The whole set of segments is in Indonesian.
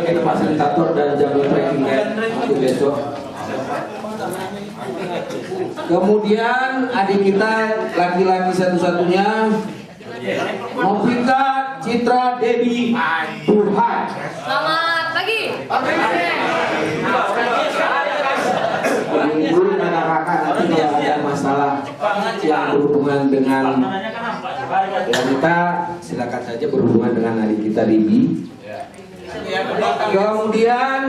sebagai fasilitator dan jago tracking untuk besok. Kemudian adik kita laki-laki satu-satunya Novita Citra Dewi Burhan. Selamat pagi. Ibu dan anak-anak nanti kalau ada masalah yang berhubungan dengan kita, silakan saja berhubungan dengan adik kita Bibi. Kemudian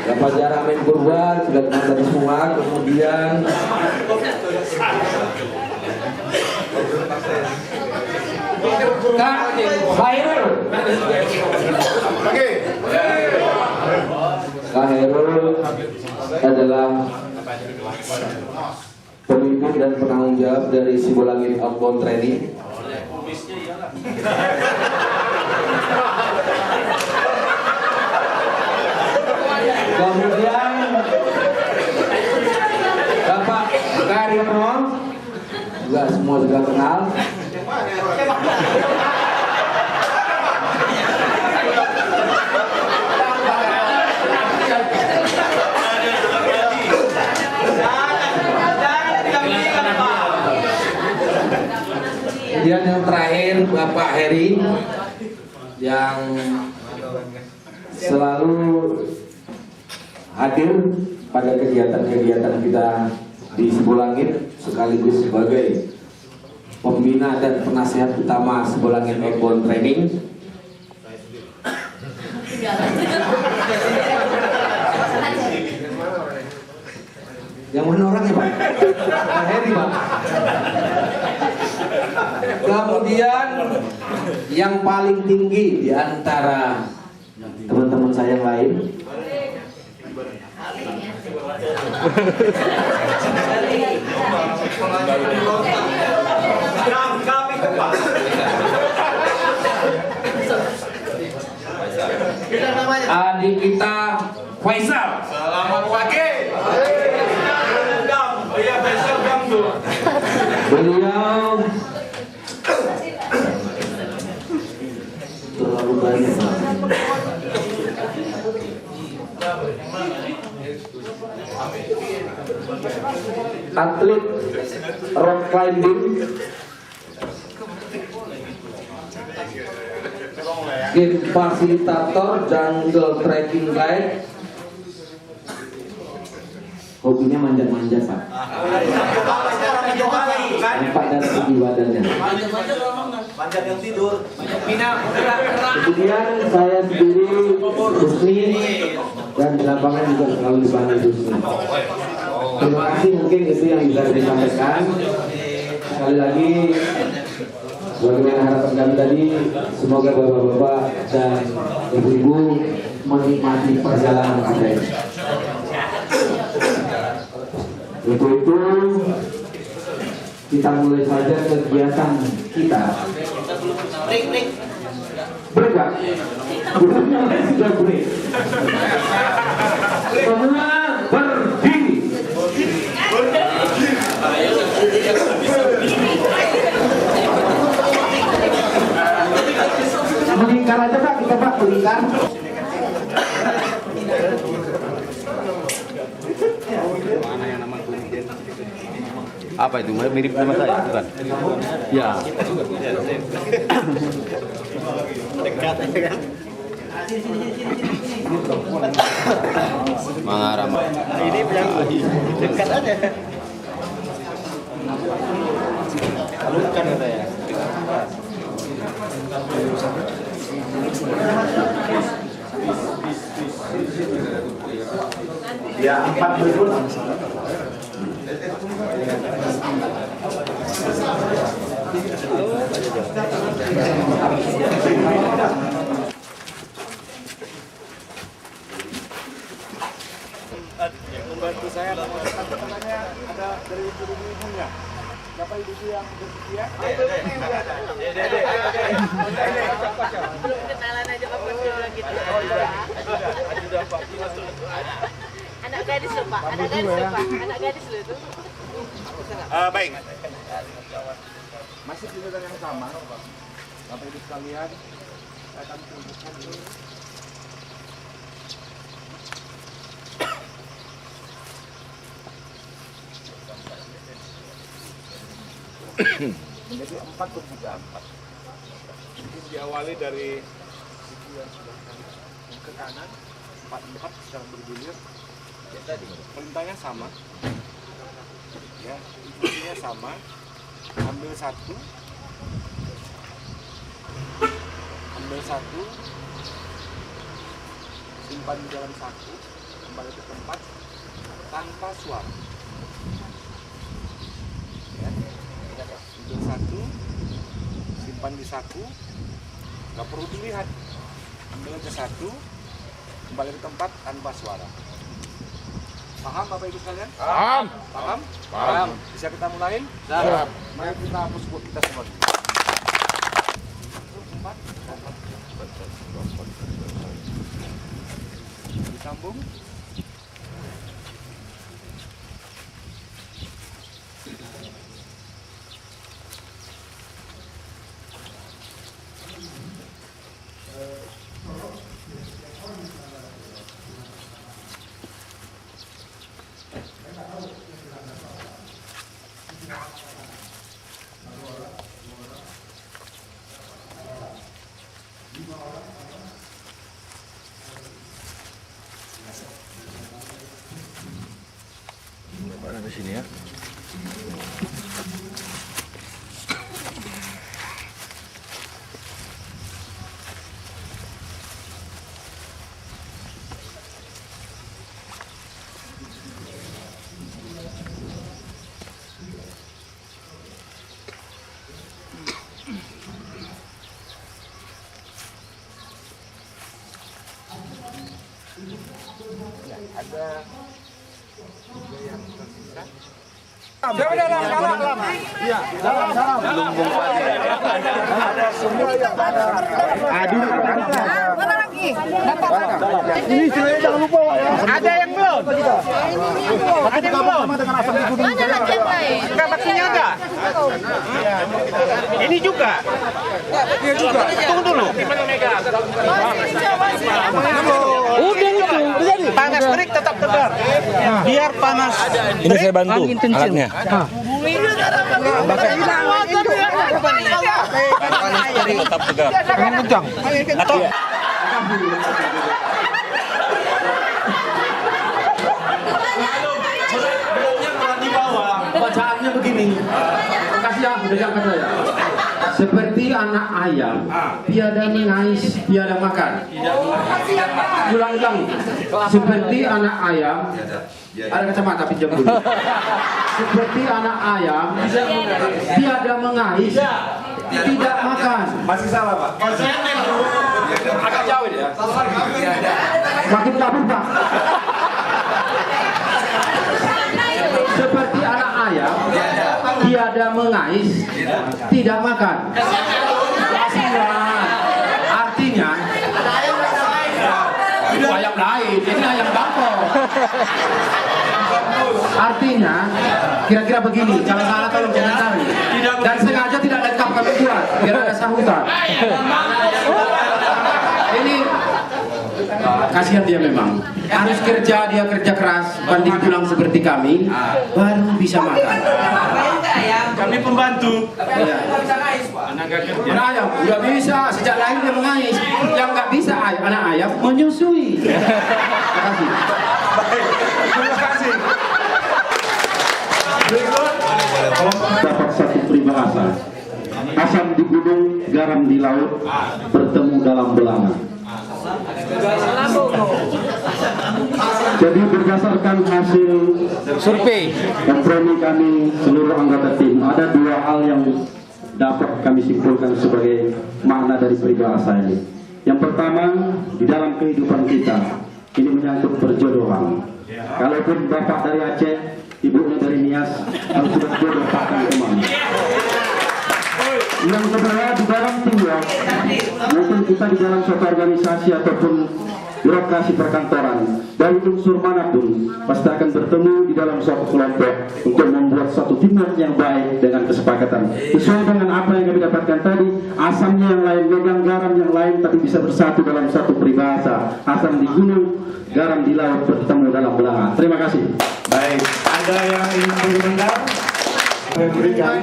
Bapak Jaramen Purwan sudah datang semua. Kemudian Kak Khairul. Kak Khairul adalah pemimpin dan penanggung jawab dari Sibolangit Outbound Training. Kemudian Bapak Karyono juga semua juga kenal. Kemudian yang terakhir Bapak Heri yang selalu hadir pada kegiatan-kegiatan kita di Sibolangit sekaligus sebagai pembina dan penasihat utama Sibolangit Outbound Training. Yang mana orangnya Pak? Pak Heri Pak. Kemudian yang paling tinggi di antara teman-teman saya yang lain, adik kita Faisal. Selamat pagi. Beliau terlalu banyak. Atlet rock climbing, game fasilitator, jungle trekking guide, hobinya manjat-manjat Pak. Nampak dari segi badannya. Manjat yang tidur. Kemudian saya sendiri Husni dan di lapangan juga selalu dipanggil Husni. Terima kasih, mungkin itu yang bisa disampaikan. Sekali lagi, bagaimana harapan kami tadi, semoga bapak-bapak dan ibu-ibu menikmati perjalanan kita ini. Untuk itu kita mulai saja kegiatan kita. Bergerak. Sudah break. Semua berdiri. Melingkar aja Pak, kita Pak melingkar. Apa itu? Mirip sama saya, bukan? Ya. Dekat kan? Mangaram. Ini yang dekat aja. Alurkan ada ya. Ya, 4 berikut. Membantu saya ada dari ibu-ibunya. Siapa ibu yang bersedia? Kenalan aja Pak gitu. Anak gadis loh Pak, anak gadis loh Pak, anak gadis loh itu. Baik. Masih di yang sama, Bapak Ibu sekalian. Menjadi 4 bertiga 4. Jadi diawali dari sisi yang sebelah kanan ke kanan 4 secara bergilir. Perintahnya sama. Ya, instruksinya sama. Ambil satu, simpan di dalam saku, kembali ke tempat tanpa suara. Ya. Ambil satu, simpan di saku, nggak perlu dilihat. Ambil ke satu, kembali ke tempat tanpa suara. Paham Bapak Ibu sekalian? Paham. Paham? Paham. Bisa kita mulai? Siap. Mari kita hapus buat kita semua. Disambung. Di sini ya. Ada yang tersisa. Ini jangan lupa Pak ya. Ada yang belum? Ada yang belum dengan asam gunung. Mana lagi yang lain? Enggak, maksudnya enggak. Ini juga. Iya juga. Tunggu dulu. Udah itu, jadi Panas terik tetap tegar. Biar panas. Ini saya bantu alatnya. Tetap tegar. kencang. Atau Bacaannya begini. Kasih ya, udah jangan saya. Seperti anak ayam, tiada mengais, tiada makan. Ulang-ulang. Seperti anak ayam, ada kacamata pinjam dulu. Seperti anak ayam, tiada mengais, tidak makan. Masih salah, Pak. Agak jauh ya. Makin kabur Pak. Seperti anak ayam, tiada mengais, tidak makan. Artinya, itu ayam lain, ini ayam bangkok. Artinya, kira-kira begini, kalau salah tolong komentari. Dan sengaja tidak lengkap kami buat, biar ada sahutan. Ini kasihan dia memang. Harus kerja, dia kerja keras, banding tulang seperti kami, baru bisa makan. Kami pembantu. Ya. Anak ayam nggak bisa, sejak lahir dia mengais. Yang nggak bisa anak ayam menyusui. Terima kasih. Terima kasih. Dapat satu peribahasa, asam di gunung, garam di laut, bertemu dalam belanga. Jadi berdasarkan hasil survei kompromi kami seluruh anggota tim, ada dua hal yang dapat kami simpulkan sebagai makna dari peribahasa ini. Yang pertama, di dalam kehidupan kita ini menyangkut perjodohan. Kalaupun bapak dari Aceh, ibunya dari Nias, harus sudah jodoh pakai teman. Yang kedua, di dalam tim, mungkin kita di dalam suatu organisasi ataupun birokrasi perkantoran, dari unsur manapun pasti akan bertemu di dalam suatu kelompok untuk membuat suatu teamwork yang baik dengan kesepakatan sesuai dengan apa yang kami dapatkan tadi. Asamnya yang lain megang garam yang lain, tapi bisa bersatu dalam satu peribahasa, asam di gunung, garam di laut, bertemu dalam belanga. Terima kasih. Baik, ada yang ingin berkomentar? Memberikan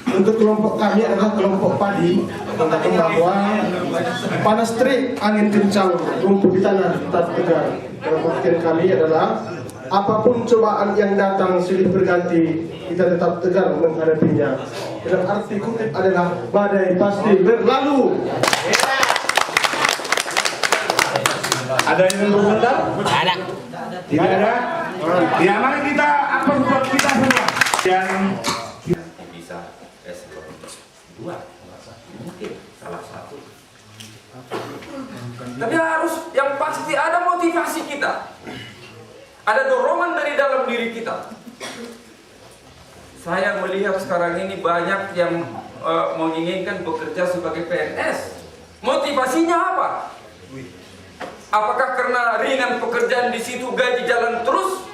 untuk kelompok kami adalah kelompok padi, mengatakan bahwa panas terik, angin kencang, rumput di tanah tetap tegar. Kelompok kami adalah apapun cobaan yang datang silih berganti, kita tetap tegar menghadapinya. Dalam arti kutip adalah badai pasti berlalu. Ada yang ingin berkomentar? Ada. Tidak ada? Ya, mari kita apa buat kita semua. Yang bisa S2 mungkin salah satu, tapi harus yang pasti ada motivasi kita, ada dorongan dari dalam diri kita. Saya melihat sekarang ini banyak yang menginginkan bekerja sebagai PNS. Motivasinya apa? Apakah karena ringan pekerjaan di situ, gaji jalan terus?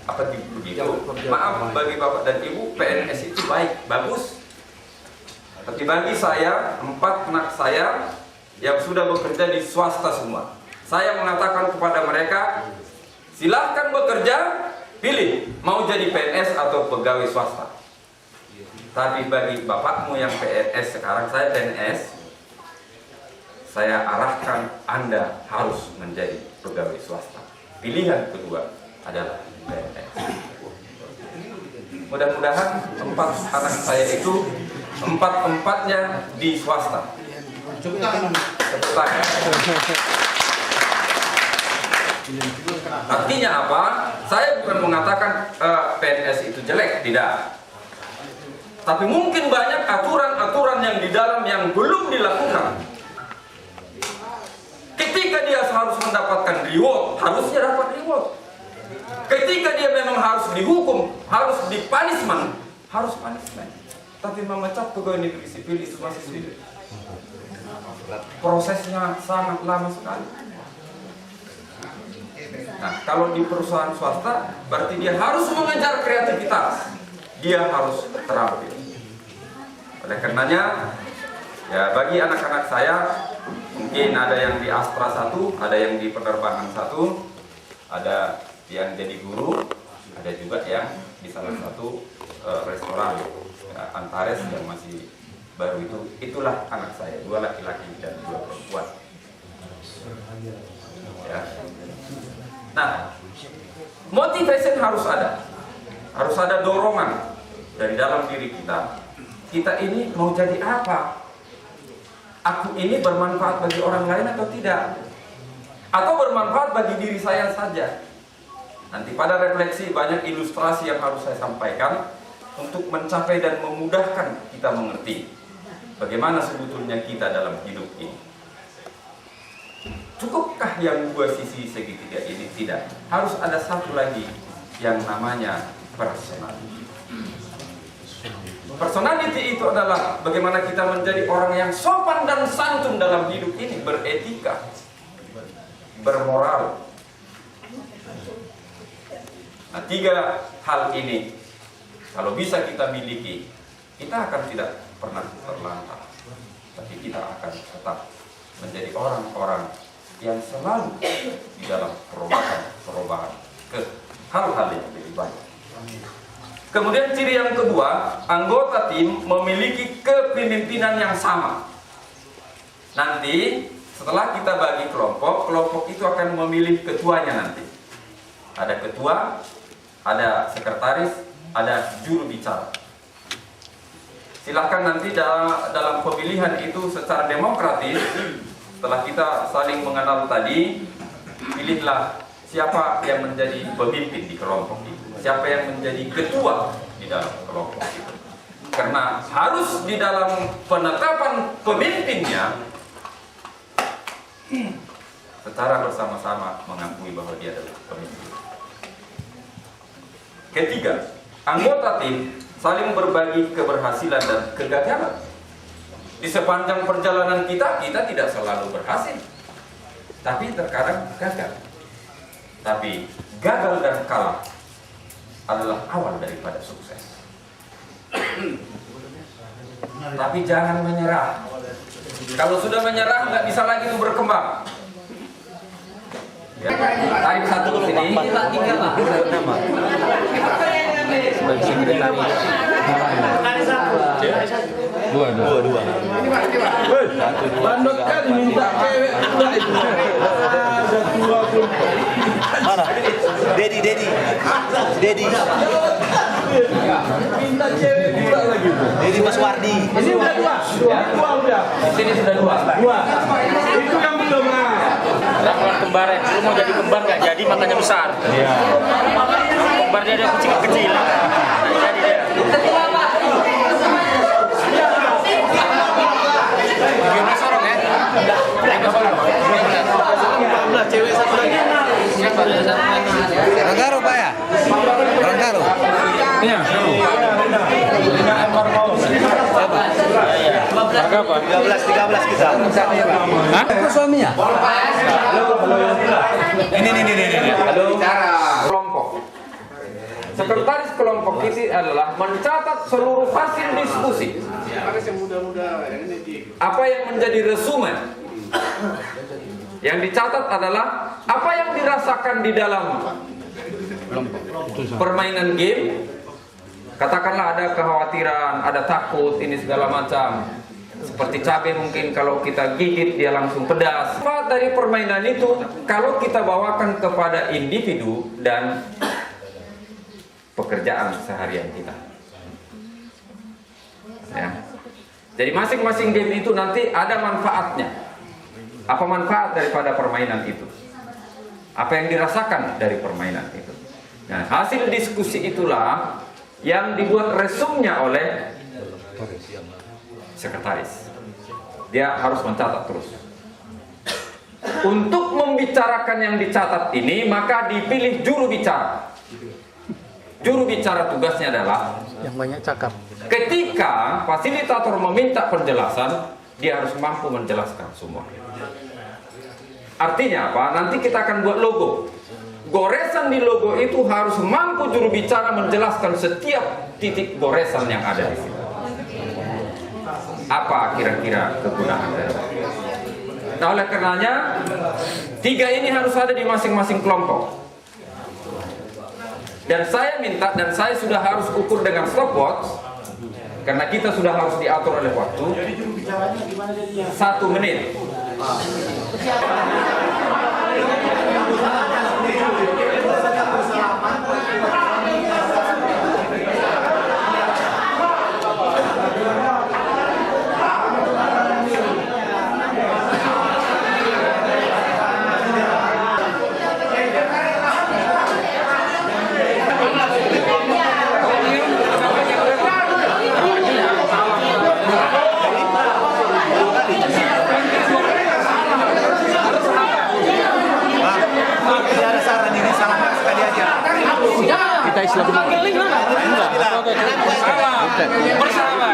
Apa begitu? Maaf bagi Bapak dan Ibu, PNS itu baik, bagus. Tapi bagi saya, 4 anak saya yang sudah bekerja di swasta semua, saya mengatakan kepada mereka, silahkan bekerja, pilih mau jadi PNS atau pegawai swasta. Tapi bagi bapakmu yang PNS, sekarang saya PNS, saya arahkan Anda harus menjadi pegawai swasta. Pilihan kedua adalah PNS. Mudah-mudahan 4 anak saya itu 4-empatnya di swasta. Artinya apa? Saya bukan mengatakan PNS itu jelek, tidak. Tapi mungkin banyak aturan-aturan yang di dalam yang belum dilakukan. Ketika dia harus mendapatkan reward, harusnya dapat reward. Ketika dia memang harus dihukum, harus dipunishment, harus punishment. Tapi memecat pegawai negeri sipil itu masih sulit. Prosesnya sangat lama sekali. Nah, kalau di perusahaan swasta, berarti dia harus mengejar kreativitas. Dia harus terampil. Oleh karenanya, ya bagi anak-anak saya, mungkin ada yang di Astra 1, ada yang di penerbangan 1, ada yang jadi guru, ada juga yang di salah satu restoran ya, Antares yang masih baru itu. Itulah anak saya, 2 laki-laki dan 2 perempuan ya. Nah, motivation harus ada dorongan dari dalam diri kita. Kita ini mau jadi apa? Aku ini bermanfaat bagi orang lain atau tidak? Atau bermanfaat bagi diri saya saja? Nanti pada refleksi banyak ilustrasi yang harus saya sampaikan untuk mencapai dan memudahkan kita mengerti bagaimana sebetulnya kita dalam hidup ini. Cukupkah yang 2 sisi segitiga ini? Tidak. Harus ada satu lagi yang namanya personality. Personality itu adalah bagaimana kita menjadi orang yang sopan dan santun dalam hidup ini, beretika, bermoral. Nah, 3 hal ini kalau bisa kita miliki, kita akan tidak pernah terlantar, tapi kita akan tetap menjadi orang-orang yang selalu di dalam perubahan ke hal-hal yang lebih baik. Kemudian ciri yang kedua, anggota tim memiliki kepemimpinan yang sama. Nanti setelah kita bagi kelompok, kelompok itu akan memilih ketuanya nanti. Ada ketua, ada sekretaris, ada juru bicara. Silakan nanti dalam pemilihan itu secara demokratis, setelah kita saling mengenal tadi, pilihlah siapa yang menjadi pemimpin di kelompok itu, siapa yang menjadi ketua di dalam kelompok itu. Karena harus di dalam penetapan pemimpinnya secara bersama-sama mengakui bahwa dia adalah pemimpin. Ketiga, anggota tim saling berbagi keberhasilan dan kegagalan. Di sepanjang perjalanan kita tidak selalu berhasil. tapi terkadang gagal. Tapi gagal dan kalah adalah awal daripada sukses. Tapi jangan menyerah. Kalau sudah menyerah nggak bisa lagi berkembang. Ya. Tarik satu ke sini. Dua. Bandot kan minta cewek enggak itu. Mana? Dedi. Minta cewek pula lagi tuh. Dedi Mas Wardi. Ini udah dua. Dua udah. Sini sudah dua. Itu yang belum. Laporan kembaran, lu mau jadi kembar nggak jadi matanya besar. Iya. Kembar dia ada kucing kecil. Nggak jadi dia. Gimana sorong ya? Gimana sorong? Cewek satu lagi. Ranggaro Pak ya? Ranggaro. Iya. Harga apa? 13 kita. Hah? Itu suaminya? Ini. Halo. Kelompok. Sekretaris kelompok ini adalah mencatat seluruh hasil diskusi. Apa yang menjadi resumen? Yang dicatat adalah apa yang dirasakan di dalam permainan game. Katakanlah ada kekhawatiran, ada takut, ini segala macam. Seperti cabai mungkin kalau kita gigit dia langsung pedas. Manfaat dari permainan itu kalau kita bawakan kepada individu dan pekerjaan seharian kita. Ya. Jadi masing-masing game itu nanti ada manfaatnya. Apa manfaat daripada permainan itu? Apa yang dirasakan dari permainan itu? Nah, hasil diskusi itulah yang dibuat resumnya oleh sekretaris. Dia harus mencatat terus. Untuk membicarakan yang dicatat ini, maka dipilih juru bicara. Juru bicara tugasnya adalah Yang banyak cakap. ketika fasilitator meminta penjelasan, dia harus mampu menjelaskan semua. Artinya apa? Nanti kita akan buat logo. Goresan di logo itu harus mampu juru bicara menjelaskan setiap titik goresan yang ada di situ. Apa kira-kira kegunaan dari? Nah, oleh karenanya 3 ini harus ada di masing-masing kelompok. Dan saya minta, dan saya sudah harus ukur dengan stopwatch, karena kita sudah harus diatur oleh waktu. 1 menit. Kita Islam bersama.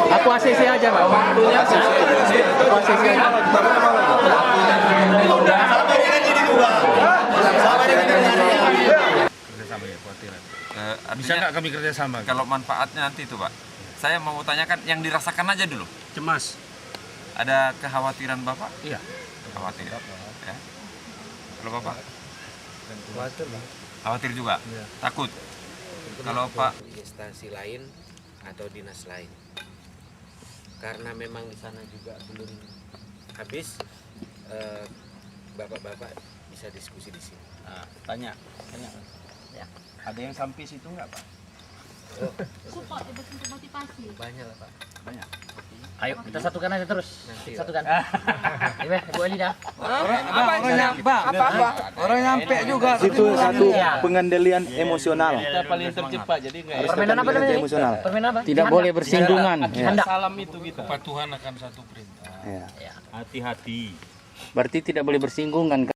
Aku ACC aja, Pak. Waktunya aku ACC aja. Bisa nggak kami kerjasama? Kalau manfaatnya nanti itu Pak, saya mau tanyakan yang dirasakan aja dulu. Cemas. Ada kekhawatiran Bapak? Iya. Khawatir. Ya. Kalau Bapak? Khawatir, Bang. Khawatir juga? Iya. Takut? Kalau Pak? Instansi lain atau dinas lain. Karena memang di sana juga belum habis, bapak-bapak bisa diskusi di sini. Nah, tanya. Ya. Ada yang sampai situ nggak, Pak? Support, bentuk motivasi. Banyak lah Pak. Banyak. Ayo kita satukan aja terus. Nanti, satukan. Iya, Bu Eli dah. Orang nyampe juga. Itu satu pengendalian emosional. Kita paling tercepat jadi nggak. Permainan apa namanya? Emosional. Permainan apa? Tidak boleh bersinggungan. Salam itu kita. Kepatuhan akan satu perintah. Ya. Hati-hati. Berarti tidak boleh bersinggungan.